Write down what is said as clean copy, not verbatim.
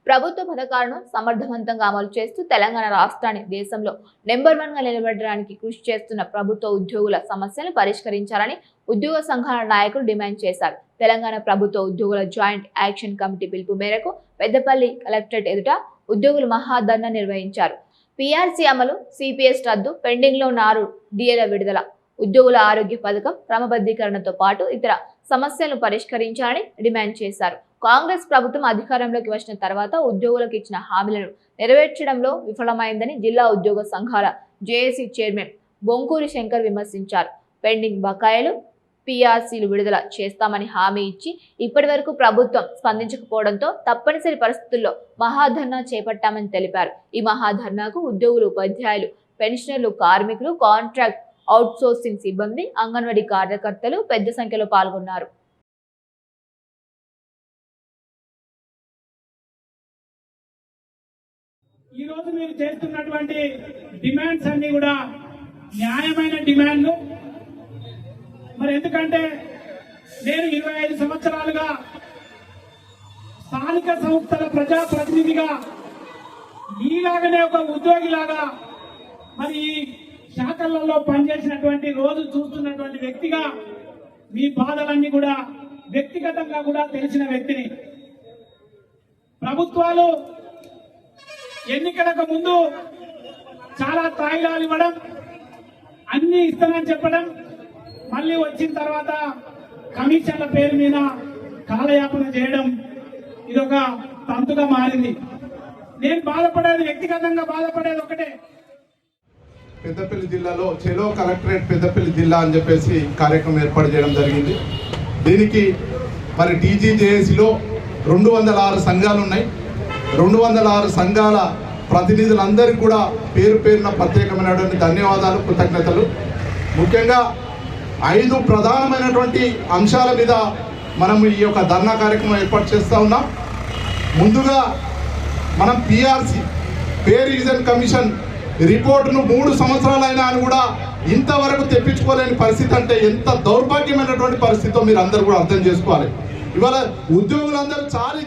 ప్రభుత్వ పథకాలను సమర్థవంతంగా అమలు చేస్తూ తెలంగాణ రాష్ట్రాన్ని దేశంలో నెంబర్ 1 గా నిలబెట్టడానికి కృషి చేస్తున్న ప్రభుత్వ ఉద్యోగుల సమస్యలను పరిష్కరించాలని ఉద్యోగ సంఘాల నాయకులు డిమాండ్ చేశారు. తెలంగాణ ప్రభుత్వ ఉద్యోగుల జాయింట్ యాక్షన్ కమిటీ పిలుపు మేరకు పెద్దపల్లి కలెక్టరేట్ ఎదుట ఉద్యోగులు మహాధర్నా నిర్వహించారు. పీఆర్సీ అమలు, సిపిఎస్ రద్దు, పెండింగ్ లో 6 డిఏల విడుదల, ఉద్యోగుల ఆరోగ్య పథకం క్రమబద్ధీకరణతో పాటు ఇతర సమస్యలను పరిష్కరించాలని డిమాండ్ చేశారు. కాంగ్రెస్ ప్రభుత్వం అధికారంలోకి వచ్చిన తర్వాత ఉద్యోగులకు ఇచ్చిన హామీలను నెరవేర్చడంలో విఫలమైందని జిల్లా ఉద్యోగ సంఘాల జేఏసీ చైర్మన్ బొంకూరి శంకర్ విమర్శించారు. పెండింగ్ బకాయిలు, పీఆర్సీలు విడుదల చేస్తామని హామీ ఇచ్చి ఇప్పటి వరకు ప్రభుత్వం స్పందించకపోవడంతో తప్పనిసరి పరిస్థితుల్లో మహాధర్నా చేపట్టామని తెలిపారు. ఈ మహాధర్నాకు ఉద్యోగులు, ఉపాధ్యాయులు, పెన్షనర్లు, కార్మికులు, కాంట్రాక్ట్ అవుట్సోర్సింగ్ సిబ్బంది, అంగన్వాడీ కార్యకర్తలు పెద్ద సంఖ్యలో పాల్గొన్నారు. ఈ రోజు మీరు చేస్తున్నటువంటి డిమాండ్స్ అన్ని కూడా న్యాయమైన డిమాండ్లు. మరి ఎందుకంటే నేను 25 సంవత్సరాలుగా స్థానిక సంస్థల ప్రజాప్రతినిధిగా మీలాగానే ఒక ఉద్యోగిలాగా మరి ఈ శాఖలలో పనిచేసినటువంటి, రోజు చూస్తున్నటువంటి వ్యక్తిగా మీ బాధలన్నీ కూడా వ్యక్తిగతంగా కూడా తెలిసిన వ్యక్తిని. ప్రభుత్వాలు ఎన్నికలకు ముందు చాలా తాయిలాలు ఇవ్వడం, అన్ని ఇస్తానని చెప్పడం, మళ్ళీ వచ్చిన తర్వాత కమిషన్ల పేరు మీద కాలయాపన చేయడం, ఇదొక తంతుగా మారింది. నేను బాధపడేది, వ్యక్తిగతంగా బాధపడేది ఒకటే. పెద్దపల్లి జిల్లాలో చెలో కలెక్టరేట్ పెద్దపల్లి జిల్లా అని చెప్పేసి కార్యక్రమం ఏర్పాటు చేయడం జరిగింది. దీనికి మరి టీజీజేఏసీలో 206 సంఘాలు ఉన్నాయి. 206 సంఘాల ప్రతినిధులందరికీ కూడా పేరు పేరున ప్రత్యేకమైనటువంటి ధన్యవాదాలు, కృతజ్ఞతలు. ముఖ్యంగా 5 ప్రధానమైనటువంటి అంశాల మీద మనం ఈ యొక్క ధర్నా కార్యక్రమం ఏర్పాటు చేస్తూ ఉన్నాం. ముందుగా మనం పీఆర్సీ, పే రివిజన్ కమిషన్ రిపోర్టును 3 సంవత్సరాలైనా అని కూడా ఇంతవరకు తెప్పించుకోలేని పరిస్థితి అంటే ఎంత దౌర్భాగ్యమైనటువంటి పరిస్థితితో మీరు అందరూ కూడా అర్థం చేసుకోవాలి. ఇవాళ ఉద్యోగులందరూ చాలని